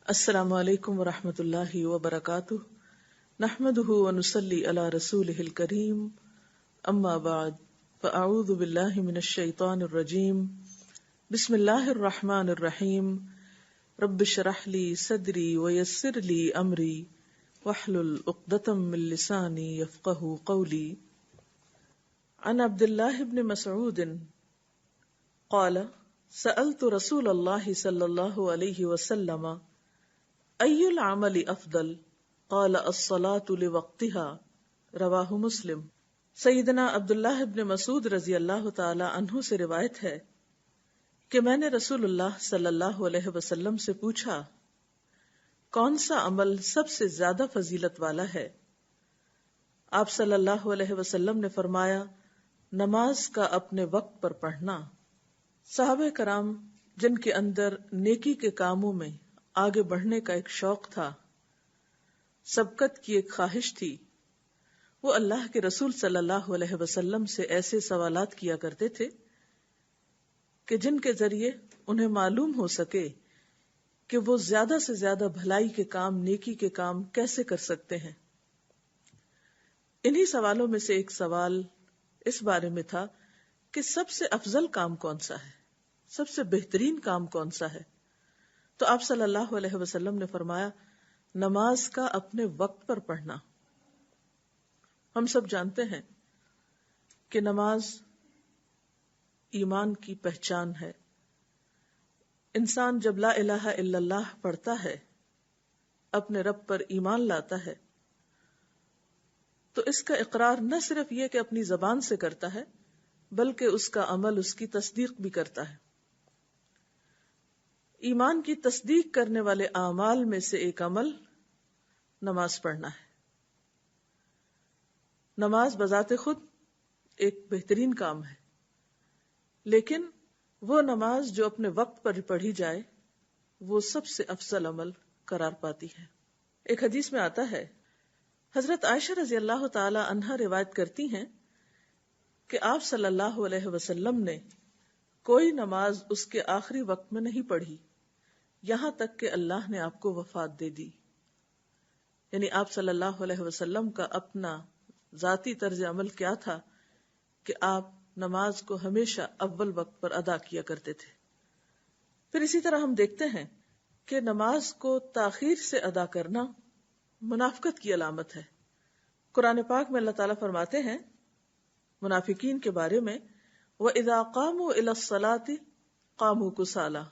السلام علیکم ورحمۃ اللہ وبرکاتہ، نحمده ونصلی علی رسوله الکریم، اما بعد فاعوذ باللہ من الشیطان الرجیم، بسم اللہ الرحمن الرحیم، رب اشرح لی صدری ویسر لی امری واحلل عقدۃ من لسانی یفقهوا قولی۔ عن عبد اللہ بن مسعود قال سألت رسول اللہ صلی اللہ علیہ وسلم ای العمل افضل قال الصلاة لوقتها، رواہ مسلم۔ سیدنا عبداللہ ابن مسعود رضی اللہ تعالی عنہ سے روایت ہے کہ میں نے رسول اللہ صلی اللہ علیہ وسلم سے پوچھا، کون سا عمل سب سے زیادہ فضیلت والا ہے؟ آپ صلی اللہ علیہ وسلم نے فرمایا، نماز کا اپنے وقت پر پڑھنا۔ صحابہ کرام جن کے اندر نیکی کے کاموں میں آگے بڑھنے کا ایک شوق تھا، سبقت کی ایک خواہش تھی، وہ اللہ کے رسول صلی اللہ علیہ وسلم سے ایسے سوالات کیا کرتے تھے کہ جن کے ذریعے انہیں معلوم ہو سکے کہ وہ زیادہ سے زیادہ بھلائی کے کام، نیکی کے کام کیسے کر سکتے ہیں۔ انہی سوالوں میں سے ایک سوال اس بارے میں تھا کہ سب سے افضل کام کون سا ہے، سب سے بہترین کام کون سا ہے؟ تو آپ صلی اللہ علیہ وسلم نے فرمایا، نماز کا اپنے وقت پر پڑھنا۔ ہم سب جانتے ہیں کہ نماز ایمان کی پہچان ہے۔ انسان جب لا الہ الا اللہ پڑھتا ہے، اپنے رب پر ایمان لاتا ہے، تو اس کا اقرار نہ صرف یہ کہ اپنی زبان سے کرتا ہے، بلکہ اس کا عمل اس کی تصدیق بھی کرتا ہے۔ ایمان کی تصدیق کرنے والے اعمال میں سے ایک عمل نماز پڑھنا ہے۔ نماز بذات خود ایک بہترین کام ہے، لیکن وہ نماز جو اپنے وقت پر پڑھی جائے وہ سب سے افضل عمل قرار پاتی ہے۔ ایک حدیث میں آتا ہے، حضرت عائشہ رضی اللہ تعالی عنہا روایت کرتی ہیں کہ آپ صلی اللہ علیہ وسلم نے کوئی نماز اس کے آخری وقت میں نہیں پڑھی یہاں تک کہ اللہ نے آپ کو وفات دے دی۔ یعنی آپ صلی اللہ علیہ وسلم کا اپنا ذاتی طرز عمل کیا تھا کہ آپ نماز کو ہمیشہ اول وقت پر ادا کیا کرتے تھے۔ پھر اسی طرح ہم دیکھتے ہیں کہ نماز کو تاخیر سے ادا کرنا منافقت کی علامت ہے۔ قرآن پاک میں اللہ تعالیٰ فرماتے ہیں منافقین کے بارے میں، وَإِذَا قَامُوا إِلَى الصَّلَاةِ قَامُوا كُسَالَىٰ،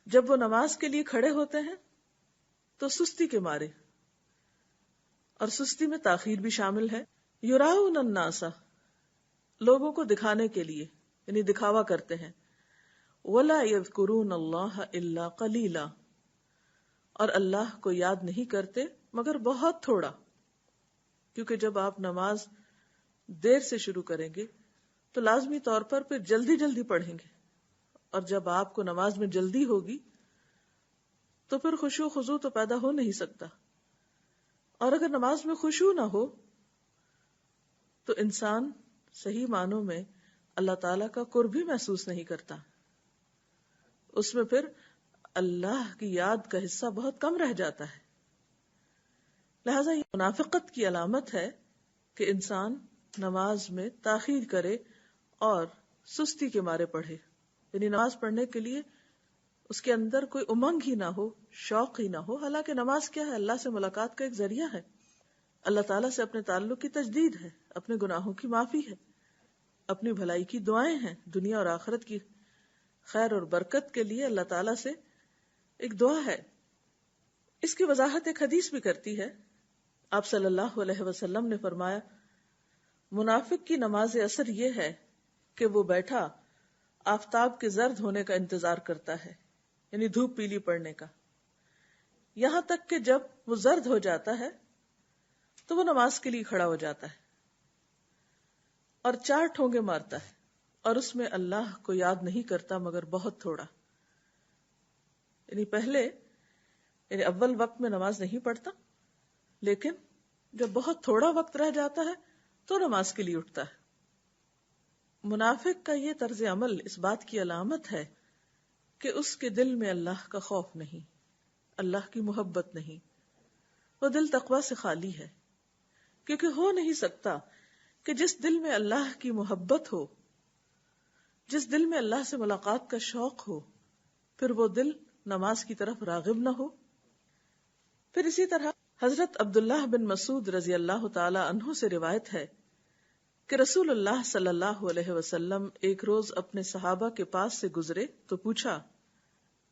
جب وہ نماز کے لیے کھڑے ہوتے ہیں تو سستی کے مارے، اور سستی میں تاخیر بھی شامل ہے۔ یراؤن الناس، لوگوں کو دکھانے کے لیے، یعنی دکھاوا کرتے ہیں۔ ولا یذکرون اللہ الا قلیلا، اور اللہ کو یاد نہیں کرتے مگر بہت تھوڑا، کیونکہ جب آپ نماز دیر سے شروع کریں گے تو لازمی طور پر پھر جلدی جلدی پڑھیں گے، اور جب آپ کو نماز میں جلدی ہوگی تو پھر خشوع خضوع تو پیدا ہو نہیں سکتا، اور اگر نماز میں خشوع نہ ہو تو انسان صحیح معنوں میں اللہ تعالیٰ کا قرب بھی محسوس نہیں کرتا، اس میں پھر اللہ کی یاد کا حصہ بہت کم رہ جاتا ہے۔ لہذا یہ منافقت کی علامت ہے کہ انسان نماز میں تاخیر کرے اور سستی کے مارے پڑھے، یعنی نماز پڑھنے کے لیے اس کے اندر کوئی امنگ ہی نہ ہو، شوق ہی نہ ہو۔ حالانکہ نماز کیا ہے؟ اللہ سے ملاقات کا ایک ذریعہ ہے، اللہ تعالیٰ سے اپنے تعلق کی تجدید ہے، اپنے گناہوں کی معافی ہے، اپنی بھلائی کی دعائیں ہیں، دنیا اور آخرت کی خیر اور برکت کے لیے اللہ تعالیٰ سے ایک دعا ہے۔ اس کی وضاحت ایک حدیث بھی کرتی ہے۔ آپ صلی اللہ علیہ وسلم نے فرمایا، منافق کی نماز اثر یہ ہے کہ وہ بیٹھا آفتاب کے زرد ہونے کا انتظار کرتا ہے، یعنی دھوپ پیلی پڑنے کا، یہاں تک کہ جب وہ زرد ہو جاتا ہے تو وہ نماز کے لیے کھڑا ہو جاتا ہے اور 4 ٹھونگے مارتا ہے، اور اس میں اللہ کو یاد نہیں کرتا مگر بہت تھوڑا۔ یعنی اول وقت میں نماز نہیں پڑھتا، لیکن جب بہت تھوڑا وقت رہ جاتا ہے تو نماز کے لیے اٹھتا ہے۔ منافق کا یہ طرز عمل اس بات کی علامت ہے کہ اس کے دل میں اللہ کا خوف نہیں، اللہ کی محبت نہیں، وہ دل تقویٰ سے خالی ہے، کیونکہ ہو نہیں سکتا کہ جس دل میں اللہ کی محبت ہو، جس دل میں اللہ سے ملاقات کا شوق ہو، پھر وہ دل نماز کی طرف راغب نہ ہو۔ پھر اسی طرح حضرت عبداللہ بن مسعود رضی اللہ تعالی عنہ سے روایت ہے کہ رسول اللہ صلی اللہ علیہ وسلم ایک روز اپنے صحابہ کے پاس سے گزرے تو پوچھا،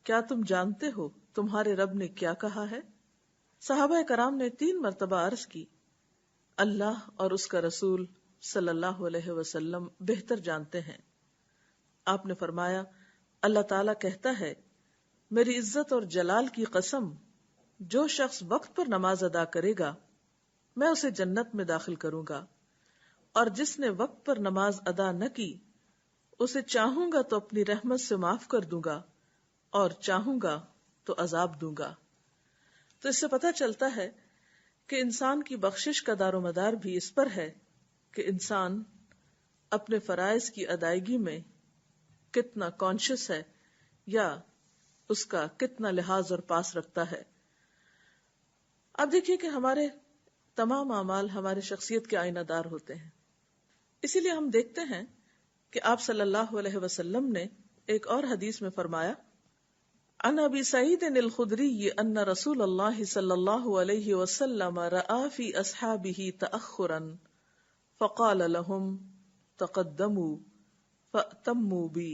کیا تم جانتے ہو تمہارے رب نے کیا کہا ہے؟ صحابہ کرام نے 3 مرتبہ عرض کی، اللہ اور اس کا رسول صلی اللہ علیہ وسلم بہتر جانتے ہیں۔ آپ نے فرمایا، اللہ تعالیٰ کہتا ہے، میری عزت اور جلال کی قسم، جو شخص وقت پر نماز ادا کرے گا میں اسے جنت میں داخل کروں گا، اور جس نے وقت پر نماز ادا نہ کی اسے چاہوں گا تو اپنی رحمت سے معاف کر دوں گا اور چاہوں گا تو عذاب دوں گا۔ تو اس سے پتہ چلتا ہے کہ انسان کی بخشش کا دار و مدار بھی اس پر ہے کہ انسان اپنے فرائض کی ادائیگی میں کتنا کانشیس ہے یا اس کا کتنا لحاظ اور پاس رکھتا ہے۔ اب دیکھیے کہ ہمارے تمام اعمال ہمارے شخصیت کے آئینہ دار ہوتے ہیں، اسی لیے ہم دیکھتے ہیں کہ آپ صلی اللہ علیہ وسلم نے ایک اور حدیث میں فرمایا، عن ابی سعید الخدری ان رسول اللہ صلی اللہ علیہ وسلم رأى في اصحابہ تأخرا فقال لهم تقدموا فأتموا بی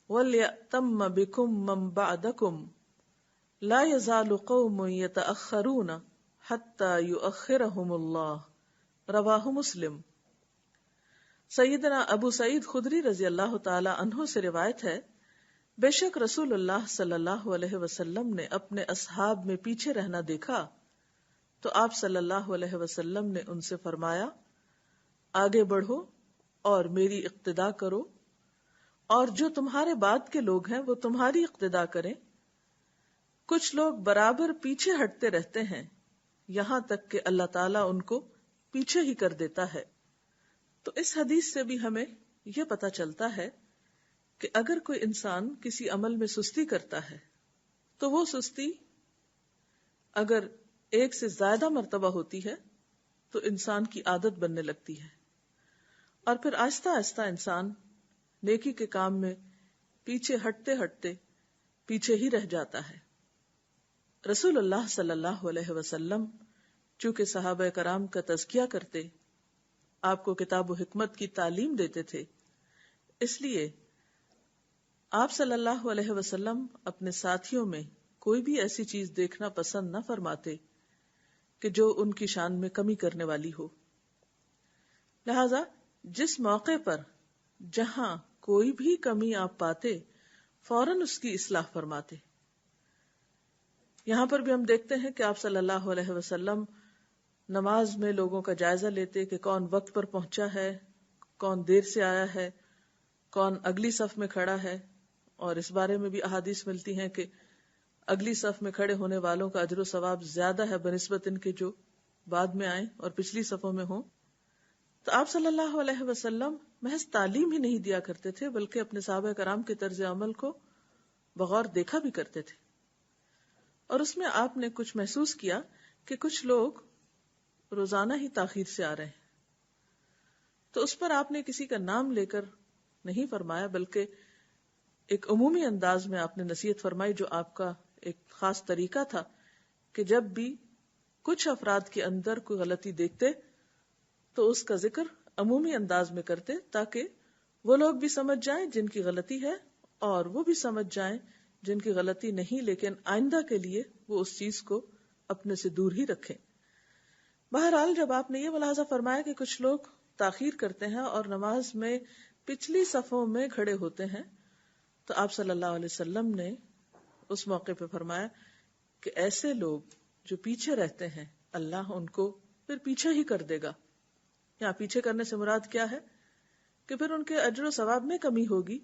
ولیأتم بکم من بعدکم لا يزال قوم يتأخرون حتى يؤخرهم اللہ، رواہ مسلم۔ سیدنا ابو سعید خدری رضی اللہ تعالی عنہ سے روایت ہے، بے شک رسول اللہ صلی اللہ علیہ وسلم نے اپنے اصحاب میں پیچھے رہنا دیکھا تو آپ صلی اللہ علیہ وسلم نے ان سے فرمایا، آگے بڑھو اور میری اقتدا کرو، اور جو تمہارے بعد کے لوگ ہیں وہ تمہاری اقتدا کریں۔ کچھ لوگ برابر پیچھے ہٹتے رہتے ہیں یہاں تک کہ اللہ تعالیٰ ان کو پیچھے ہی کر دیتا ہے۔ تو اس حدیث سے بھی ہمیں یہ پتہ چلتا ہے کہ اگر کوئی انسان کسی عمل میں سستی کرتا ہے تو وہ سستی اگر ایک سے زیادہ مرتبہ ہوتی ہے تو انسان کی عادت بننے لگتی ہے، اور پھر آہستہ آہستہ انسان نیکی کے کام میں پیچھے ہٹتے ہٹتے پیچھے ہی رہ جاتا ہے۔ رسول اللہ صلی اللہ علیہ وسلم چونکہ صحابہ کرام کا تزکیہ کرتے، آپ کو کتاب و حکمت کی تعلیم دیتے تھے، اس لیے آپ صلی اللہ علیہ وسلم اپنے ساتھیوں میں کوئی بھی ایسی چیز دیکھنا پسند نہ فرماتے کہ جو ان کی شان میں کمی کرنے والی ہو۔ لہذا جس موقع پر جہاں کوئی بھی کمی آپ پاتے فوراً اس کی اصلاح فرماتے۔ یہاں پر بھی ہم دیکھتے ہیں کہ آپ صلی اللہ علیہ وسلم نماز میں لوگوں کا جائزہ لیتے کہ کون وقت پر پہنچا ہے، کون دیر سے آیا ہے، کون اگلی صف میں کھڑا ہے، اور اس بارے میں بھی احادیث ملتی ہیں کہ اگلی صف میں کھڑے ہونے والوں کا اجر و ثواب زیادہ ہے بنسبت ان کے جو بعد میں آئیں اور پچھلی صفوں میں ہوں۔ تو آپ صلی اللہ علیہ وسلم محض تعلیم ہی نہیں دیا کرتے تھے بلکہ اپنے صحابہ کرام کے طرز عمل کو بغور دیکھا بھی کرتے تھے، اور اس میں آپ نے کچھ محسوس کیا کہ کچھ لوگ روزانہ ہی تاخیر سے آ رہے ہیں، تو اس پر آپ نے کسی کا نام لے کر نہیں فرمایا بلکہ ایک عمومی انداز میں آپ نے نصیحت فرمائی، جو آپ کا ایک خاص طریقہ تھا کہ جب بھی کچھ افراد کے اندر کوئی غلطی دیکھتے تو اس کا ذکر عمومی انداز میں کرتے تاکہ وہ لوگ بھی سمجھ جائیں جن کی غلطی ہے اور وہ بھی سمجھ جائیں جن کی غلطی نہیں، لیکن آئندہ کے لیے وہ اس چیز کو اپنے سے دور ہی رکھیں۔ بہرحال جب آپ نے یہ ملاحظہ فرمایا کہ کچھ لوگ تاخیر کرتے ہیں اور نماز میں پچھلی صفوں میں کھڑے ہوتے ہیں تو آپ صلی اللہ علیہ وسلم نے اس موقع پہ فرمایا کہ ایسے لوگ جو پیچھے رہتے ہیں اللہ ان کو پھر پیچھے ہی کر دے گا۔ یہاں پیچھے کرنے سے مراد کیا ہے کہ پھر ان کے اجر و ثواب میں کمی ہوگی،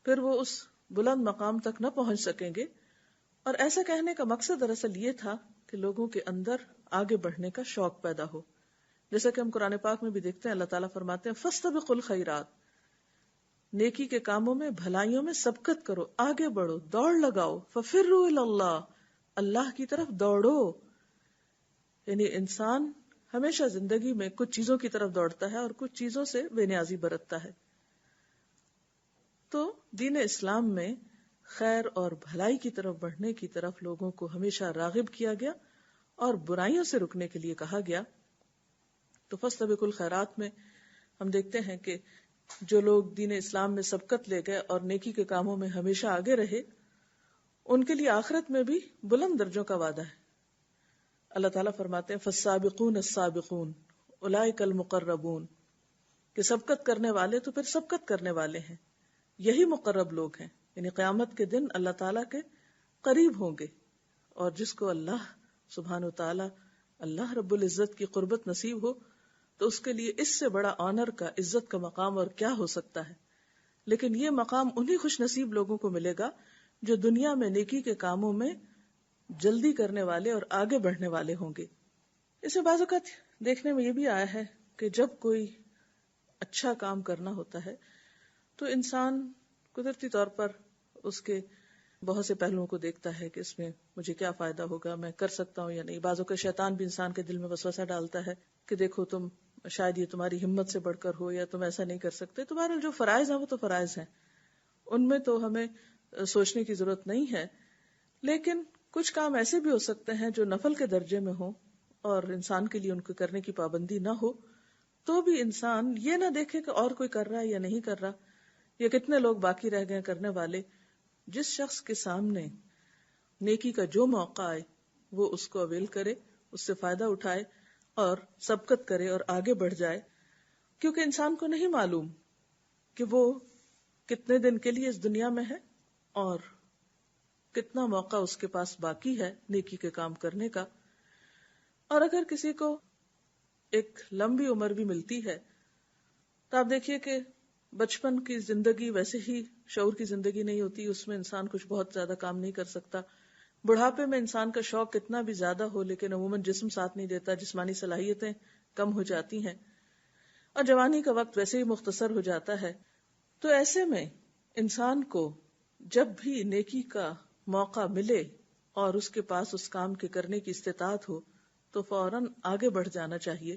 پھر وہ اس بلند مقام تک نہ پہنچ سکیں گے۔ اور ایسا کہنے کا مقصد دراصل یہ تھا کہ لوگوں کے اندر آگے بڑھنے کا شوق پیدا ہو، جیسا کہ ہم قرآن پاک میں بھی دیکھتے ہیں، اللہ تعالیٰ فرماتے ہیں فاستبقوا الخیرات، نیکی کے کاموں میں بھلائیوں میں سبقت کرو، آگے بڑھو، دوڑ لگاؤ، ففروا الی اللہ، اللہ کی طرف دوڑو. یعنی انسان ہمیشہ زندگی میں کچھ چیزوں کی طرف دوڑتا ہے اور کچھ چیزوں سے بے نیازی برتتا ہے. تو دین اسلام میں خیر اور بھلائی کی طرف بڑھنے کی طرف لوگوں کو ہمیشہ راغب کیا گیا اور برائیوں سے رکنے کے لیے کہا گیا. تو فاستبقوا الخیرات میں ہم دیکھتے ہیں کہ جو لوگ دین اسلام میں سبقت لے گئے اور نیکی کے کاموں میں ہمیشہ آگے رہے، ان کے لیے آخرت میں بھی بلند درجوں کا وعدہ ہے. اللہ تعالیٰ فرماتے ہیں فالسابقون السابقون اولئک المقربون، کہ سبقت کرنے والے تو پھر سبقت کرنے والے ہیں، یہی مقرب لوگ ہیں. یعنی قیامت کے دن اللہ تعالیٰ کے قریب ہوں گے. اور جس کو اللہ سبحانہ و تعالیٰ، اللہ رب العزت کی قربت نصیب ہو تو اس کے لیے اس سے بڑا آنر کا، عزت کا مقام اور کیا ہو سکتا ہے. لیکن یہ مقام انہی خوش نصیب لوگوں کو ملے گا جو دنیا میں نیکی کے کاموں میں جلدی کرنے والے اور آگے بڑھنے والے ہوں گے. اسے بعض اوقات دیکھنے میں یہ بھی آیا ہے کہ جب کوئی اچھا کام کرنا ہوتا ہے تو انسان قدرتی طور پر اس کے بہت سے پہلوؤں کو دیکھتا ہے کہ اس میں مجھے کیا فائدہ ہوگا، میں کر سکتا ہوں یا نہیں. بعضوں کا شیطان بھی انسان کے دل میں وسوسہ ڈالتا ہے کہ دیکھو تم شاید یہ تمہاری ہمت سے بڑھ کر ہو یا تم ایسا نہیں کر سکتے. تمہارے جو فرائض ہیں وہ تو فرائض ہیں، ان میں تو ہمیں سوچنے کی ضرورت نہیں ہے. لیکن کچھ کام ایسے بھی ہو سکتے ہیں جو نفل کے درجے میں ہوں اور انسان کے لیے ان کو کرنے کی پابندی نہ ہو، تو بھی انسان یہ نہ دیکھے کہ اور کوئی کر رہا ہے یا نہیں کر رہا، یا کتنے لوگ باقی رہ گئے کرنے والے. جس شخص کے سامنے نیکی کا جو موقع آئے وہ اس کو اویل کرے، اس سے فائدہ اٹھائے اور سبقت کرے اور آگے بڑھ جائے. کیونکہ انسان کو نہیں معلوم کہ وہ کتنے دن کے لیے اس دنیا میں ہے اور کتنا موقع اس کے پاس باقی ہے نیکی کے کام کرنے کا. اور اگر کسی کو ایک لمبی عمر بھی ملتی ہے تو آپ دیکھیے کہ بچپن کی زندگی ویسے ہی شعور کی زندگی نہیں ہوتی، اس میں انسان کچھ بہت زیادہ کام نہیں کر سکتا. بڑھاپے میں انسان کا شوق کتنا بھی زیادہ ہو لیکن عموماً جسم ساتھ نہیں دیتا، جسمانی صلاحیتیں کم ہو جاتی ہیں، اور جوانی کا وقت ویسے ہی مختصر ہو جاتا ہے. تو ایسے میں انسان کو جب بھی نیکی کا موقع ملے اور اس کے پاس اس کام کے کرنے کی استطاعت ہو تو فوراً آگے بڑھ جانا چاہیے.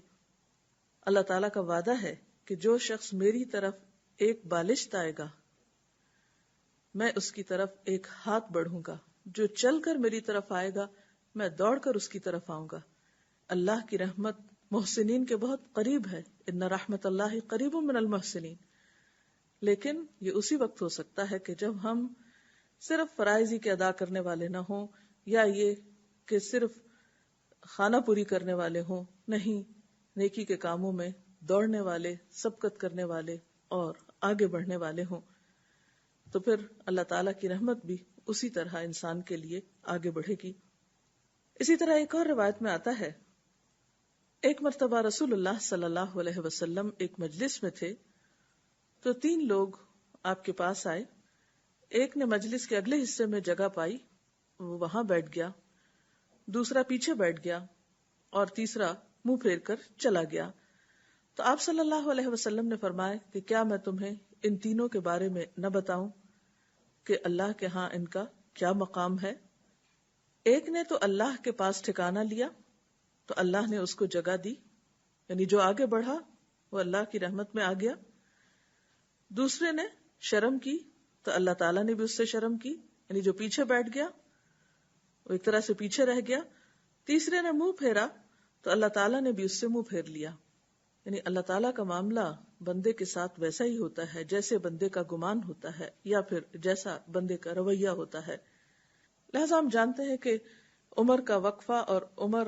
اللہ تعالیٰ کا وعدہ ہے کہ جو شخص میری طرف ایک بالشت آئے گا میں اس کی طرف ایک ہاتھ بڑھوں گا، جو چل کر میری طرف آئے گا میں دوڑ کر اس کی طرف آؤں گا. اللہ کی رحمت محسنین کے بہت قریب ہے، ان رحمت اللہ قریب من المحسنین. لیکن یہ اسی وقت ہو سکتا ہے کہ جب ہم صرف فرائض ہی کے ادا کرنے والے نہ ہوں، یا یہ کہ صرف خانہ پوری کرنے والے ہوں. نہیں، نیکی کے کاموں میں دوڑنے والے، سبقت کرنے والے اور آگے بڑھنے والے ہوں. تو پھر اللہ تعالیٰ کی رحمت بھی اسی طرح انسان کے لیے آگے بڑھے گی. اسی طرح ایک اور روایت میں آتا ہے، ایک مرتبہ رسول اللہ صلی اللہ علیہ وسلم ایک مجلس میں تھے تو 3 لوگ آپ کے پاس آئے. ایک نے مجلس کے اگلے حصے میں جگہ پائی، وہ وہاں بیٹھ گیا، دوسرا پیچھے بیٹھ گیا اور تیسرا منہ پھیر کر چلا گیا. تو آپ صلی اللہ علیہ وسلم نے فرمایا کہ کیا میں تمہیں ان تینوں کے بارے میں نہ بتاؤں کہ اللہ کے ہاں ان کا کیا مقام ہے؟ ایک نے تو اللہ کے پاس ٹھکانہ لیا تو اللہ نے اس کو جگہ دی، یعنی جو آگے بڑھا وہ اللہ کی رحمت میں آ گیا. دوسرے نے شرم کی تو اللہ تعالیٰ نے بھی اس سے شرم کی، یعنی جو پیچھے بیٹھ گیا وہ ایک طرح سے پیچھے رہ گیا. تیسرے نے منہ پھیرا تو اللہ تعالیٰ نے بھی اس سے منہ پھیر لیا. یعنی اللہ تعالیٰ کا معاملہ بندے کے ساتھ ویسا ہی ہوتا ہے جیسے بندے کا گمان ہوتا ہے یا پھر جیسا بندے کا رویہ ہوتا ہے. لہذا ہم جانتے ہیں کہ عمر کا وقفہ اور عمر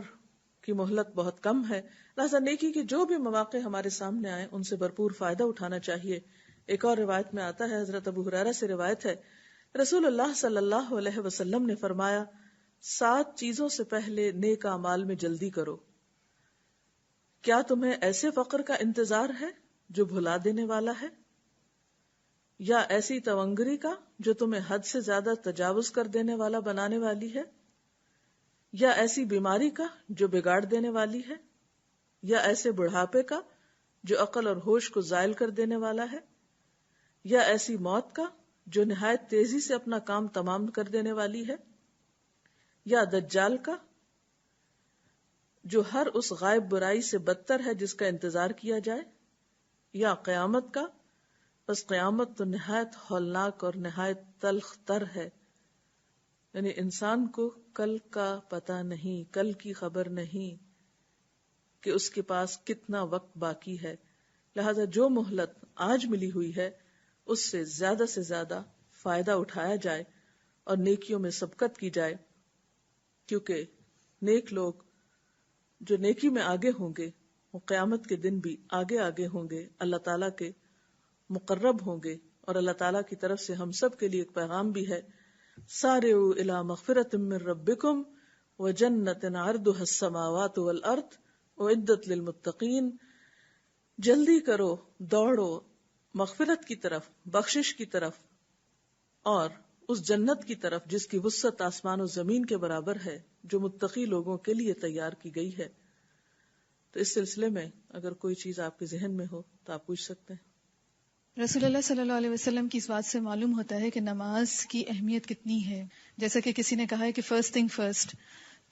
کی مہلت بہت کم ہے، لہذا نیکی کے جو بھی مواقع ہمارے سامنے آئے ان سے بھرپور فائدہ اٹھانا چاہیے. ایک اور روایت میں آتا ہے، حضرت ابو ہریرہ سے روایت ہے، رسول اللہ صلی اللہ علیہ وسلم نے فرمایا 7 چیزوں سے پہلے نیک اعمال میں جلدی کرو. کیا تمہیں ایسے فقر کا انتظار ہے جو بھلا دینے والا ہے، یا ایسی تونگری کا جو تمہیں حد سے زیادہ تجاوز کر دینے والا بنانے والی ہے، یا ایسی بیماری کا جو بگاڑ دینے والی ہے، یا ایسے بڑھاپے کا جو عقل اور ہوش کو زائل کر دینے والا ہے، یا ایسی موت کا جو نہایت تیزی سے اپنا کام تمام کر دینے والی ہے. یا دجال کا جو ہر اس غائب برائی سے بدتر ہے جس کا انتظار کیا جائے، یا قیامت کا، بس قیامت تو نہایت ہولناک اور نہایت تلخ تر ہے، یعنی انسان کو کل کا پتہ نہیں، کل کی خبر نہیں کہ اس کے پاس کتنا وقت باقی ہے، لہذا جو مہلت آج ملی ہوئی ہے اس سے زیادہ فائدہ اٹھایا جائے اور نیکیوں میں سبقت کی جائے، کیونکہ نیک لوگ جو نیکی میں آگے ہوں گے وہ قیامت کے دن بھی آگے ہوں گے، اللہ تعالیٰ کے مقرب ہوں گے، اور اللہ تعالیٰ کی طرف سے ہم سب کے لیے ایک پیغام بھی ہے، سارعوا الی مغفرۃ من ربکم وجنۃ عرضها السماوات والارض اعدت للمتقین، جلدی کرو، دوڑو مغفرت کی طرف، بخشش کی طرف، اور اس جنت کی طرف جس کی وسعت آسمان و زمین کے برابر ہے، جو متقی لوگوں کے لیے تیار کی گئی ہے۔ تو اس سلسلے میں اگر کوئی چیز آپ کے ذہن میں ہو تو آپ پوچھ سکتے ہیں۔ رسول اللہ صلی اللہ علیہ وسلم کی اس بات سے معلوم ہوتا ہے کہ نماز کی اہمیت کتنی ہے، جیسا کہ کسی نے کہا ہے کہ فرسٹ تھنگ فرسٹ۔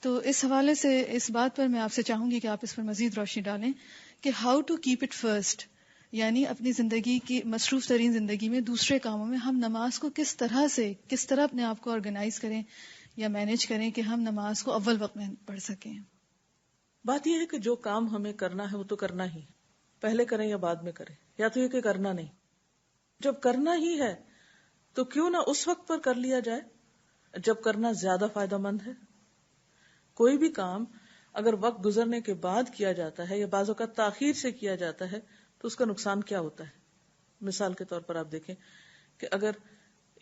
تو اس حوالے سے اس بات پر میں آپ سے چاہوں گی کہ آپ اس پر مزید روشنی ڈالیں کہ how to keep it first, یعنی اپنی زندگی کی مصروف ترین زندگی میں دوسرے کاموں میں ہم نماز کو کس طرح اپنے آپ کو آرگنائز کریں یا مینیج کریں کہ ہم نماز کو اول وقت میں پڑھ سکیں۔ بات یہ ہے کہ جو کام ہمیں کرنا ہے وہ تو کرنا ہی، پہلے کریں یا بعد میں کریں، یا تو یہ کہ کرنا نہیں۔ جب کرنا ہی ہے تو کیوں نہ اس وقت پر کر لیا جائے جب کرنا زیادہ فائدہ مند ہے۔ کوئی بھی کام اگر وقت گزرنے کے بعد کیا جاتا ہے یا بعض اوقات تاخیر سے کیا جاتا ہے تو اس کا نقصان کیا ہوتا ہے؟ مثال کے طور پر آپ دیکھیں کہ اگر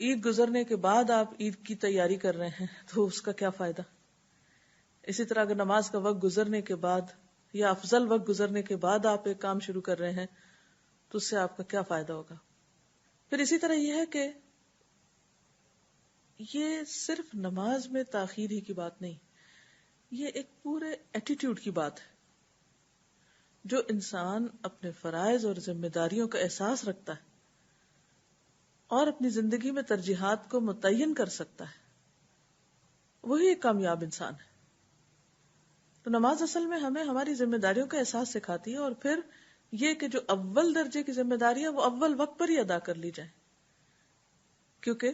عید گزرنے کے بعد آپ عید کی تیاری کر رہے ہیں تو اس کا کیا فائدہ؟ اسی طرح اگر نماز کا وقت گزرنے کے بعد یا افضل وقت گزرنے کے بعد آپ ایک کام شروع کر رہے ہیں تو اس سے آپ کا کیا فائدہ ہوگا؟ پھر اسی طرح یہ ہے کہ یہ صرف نماز میں تاخیر ہی کی بات نہیں، یہ ایک پورے ایٹیٹیوڈ کی بات ہے۔ جو انسان اپنے فرائض اور ذمہ داریوں کا احساس رکھتا ہے اور اپنی زندگی میں ترجیحات کو متعین کر سکتا ہے وہی ایک کامیاب انسان ہے۔ تو نماز اصل میں ہمیں ہماری ذمہ داریوں کا احساس سکھاتی ہے، اور پھر یہ کہ جو اول درجے کی ذمہ داری ہے وہ اول وقت پر ہی ادا کر لی جائے، کیونکہ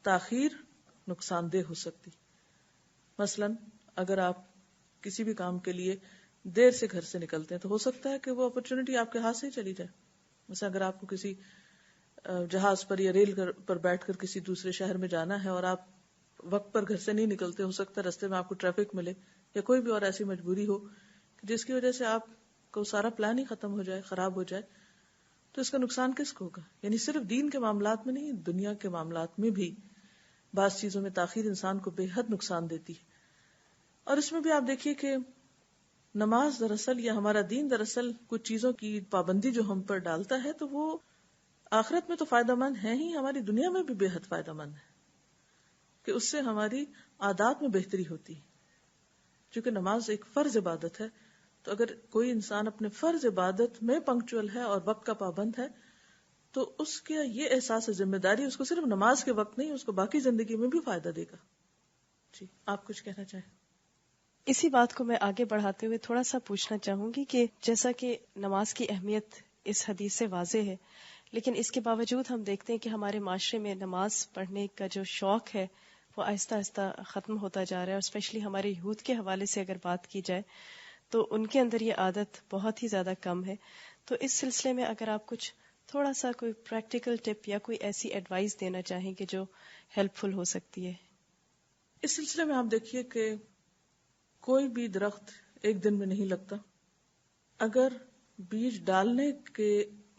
تاخیر نقصان دہ ہو سکتی۔ مثلا اگر آپ کسی بھی کام کے لیے دیر سے گھر سے نکلتے ہیں تو ہو سکتا ہے کہ وہ اپرچونٹی آپ کے ہاتھ سے ہی چلی جائے۔ مثلا اگر آپ کو کسی جہاز پر یا ریل پر بیٹھ کر کسی دوسرے شہر میں جانا ہے اور آپ وقت پر گھر سے نہیں نکلتے، ہو سکتا ہے رستے میں آپ کو ٹریفک ملے یا کوئی بھی اور ایسی مجبوری ہو جس کی وجہ سے آپ کو سارا پلان ہی ختم ہو جائے، خراب ہو جائے، تو اس کا نقصان کس کو ہوگا؟ یعنی صرف دین کے معاملات میں نہیں، دنیا کے معاملات میں بھی بعض چیزوں میں تاخیر انسان کو بے حد نقصان دیتی ہے۔ اور اس میں بھی آپ دیکھیے کہ نماز دراصل یا ہمارا دین دراصل کچھ چیزوں کی پابندی جو ہم پر ڈالتا ہے تو وہ آخرت میں تو فائدہ مند ہے ہی، ہماری دنیا میں بھی بے حد فائدہ مند ہے، کہ اس سے ہماری عادات میں بہتری ہوتی ہے۔ چونکہ نماز ایک فرض عبادت ہے، تو اگر کوئی انسان اپنے فرض عبادت میں پنکچوئل ہے اور وقت کا پابند ہے تو اس کا یہ احساس ذمہ داری اس کو صرف نماز کے وقت نہیں، اس کو باقی زندگی میں بھی فائدہ دے گا۔ جی آپ کچھ کہنا چاہیں؟ اسی بات کو میں آگے بڑھاتے ہوئے تھوڑا سا پوچھنا چاہوں گی کہ جیسا کہ نماز کی اہمیت اس حدیث سے واضح ہے، لیکن اس کے باوجود ہم دیکھتے ہیں کہ ہمارے معاشرے میں نماز پڑھنے کا جو شوق ہے وہ آہستہ آہستہ ختم ہوتا جا رہا ہے، اور اسپیشلی ہمارے یوتھ کے حوالے سے اگر بات کی جائے تو ان کے اندر یہ عادت بہت ہی زیادہ کم ہے۔ تو اس سلسلے میں اگر آپ کچھ تھوڑا سا کوئی پریکٹیکل ٹپ یا کوئی ایسی ایڈوائس دینا چاہیں کہ جو ہیلپ فل ہو سکتی ہے۔ اس سلسلے میں آپ دیکھیے کہ کوئی بھی درخت ایک دن میں نہیں لگتا۔ اگر بیج ڈالنے کے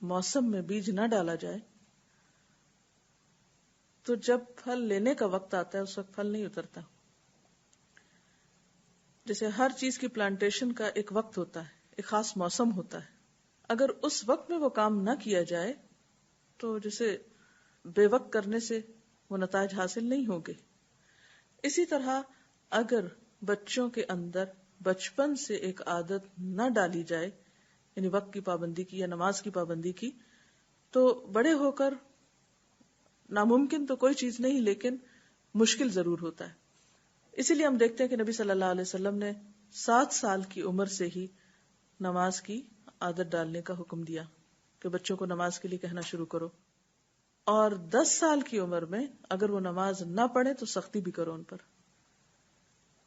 موسم میں بیج نہ ڈالا جائے تو جب پھل لینے کا وقت آتا ہے اس وقت پھل نہیں اترتا۔ جیسے ہر چیز کی پلانٹیشن کا ایک وقت ہوتا ہے، ایک خاص موسم ہوتا ہے، اگر اس وقت میں وہ کام نہ کیا جائے تو جیسے بے وقت کرنے سے وہ نتائج حاصل نہیں ہوں گے۔ اسی طرح اگر بچوں کے اندر بچپن سے ایک عادت نہ ڈالی جائے، یعنی وقت کی پابندی کی یا نماز کی پابندی کی، تو بڑے ہو کر ناممکن تو کوئی چیز نہیں لیکن مشکل ضرور ہوتا ہے۔ اسی لیے ہم دیکھتے ہیں کہ نبی صلی اللہ علیہ وسلم نے 7 سال کی عمر سے ہی نماز کی عادت ڈالنے کا حکم دیا کہ بچوں کو نماز کے لیے کہنا شروع کرو، اور 10 سال کی عمر میں اگر وہ نماز نہ پڑھے تو سختی بھی کرو ان پر.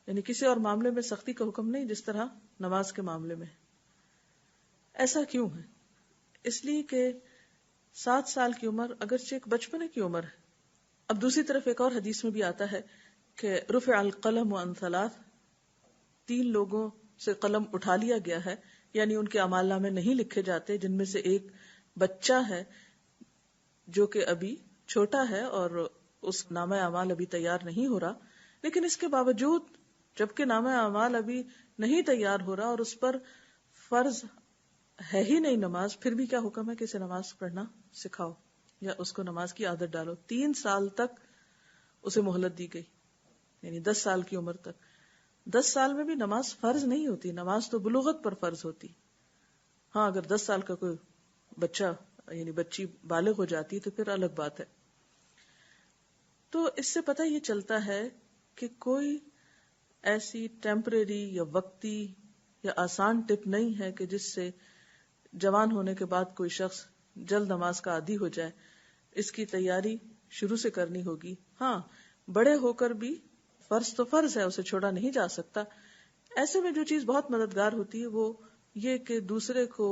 یعنی کسی اور معاملے میں سختی کا حکم نہیں جس طرح نماز کے معاملے میں. ایسا کیوں ہے؟ اس لیے کہ 7 سال کی عمر اگرچہ ایک بچپنے کی عمر ہے. اب دوسری طرف ایک اور حدیث میں بھی آتا ہے کہ رفع القلم عن 3، 3 لوگوں سے قلم اٹھا لیا گیا ہے، یعنی ان کے اعمال نامے نہیں لکھے جاتے، جن میں سے ایک بچہ ہے جو کہ ابھی چھوٹا ہے اور اس نامہ اعمال ابھی تیار نہیں ہو رہا. لیکن اس کے باوجود جبکہ نامہ اعمال ابھی نہیں تیار ہو رہا اور اس پر فرض ہے ہی نہیں نماز، پھر بھی کیا حکم ہے کہ اسے نماز پڑھنا سکھاؤ یا اس کو نماز کی عادت ڈالو. 3 سال تک اسے مہلت دی گئی، یعنی 10 سال کی عمر تک. 10 سال میں بھی نماز فرض نہیں ہوتی، نماز تو بلوغت پر فرض ہوتی. ہاں اگر 10 سال کا کوئی بچہ یعنی بچی بالغ ہو جاتی تو پھر الگ بات ہے. تو اس سے پتہ یہ چلتا ہے کہ کوئی ایسی ٹیمپریری یا وقتی یا آسان ٹپ نہیں ہے کہ جس سے جوان ہونے کے بعد کوئی شخص جلد نماز کا عادی ہو جائے. اس کی تیاری شروع سے کرنی ہوگی. ہاں بڑے ہو کر بھی فرض تو فرض ہے، اسے چھوڑا نہیں جا سکتا. ایسے میں جو چیز بہت مددگار ہوتی ہے وہ یہ کہ دوسرے کو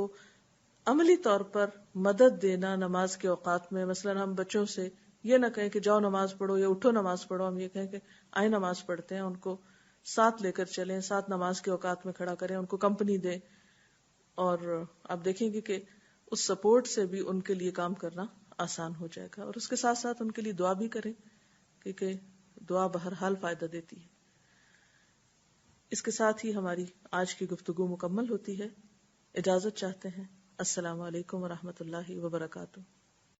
عملی طور پر مدد دینا نماز کے اوقات میں. مثلا ہم بچوں سے یہ نہ کہیں کہ جاؤ نماز پڑھو یا اٹھو نماز پڑھو، ہم یہ کہیں کہ آئے نماز پڑھتے ہیں. ان کو ساتھ لے کر چلیں، ساتھ نماز کے اوقات میں کھڑا کریں، ان کو کمپنی دیں. اور آپ دیکھیں گے کہ اس سپورٹ سے بھی ان کے لیے کام کرنا آسان ہو جائے گا. اور اس کے ساتھ ساتھ ان کے لیے دعا بھی کریں کیونکہ دعا بہرحال فائدہ دیتی ہے. اس کے ساتھ ہی ہماری آج کی گفتگو مکمل ہوتی ہے. اجازت چاہتے ہیں. السلام علیکم ورحمۃ اللہ وبرکاتہ.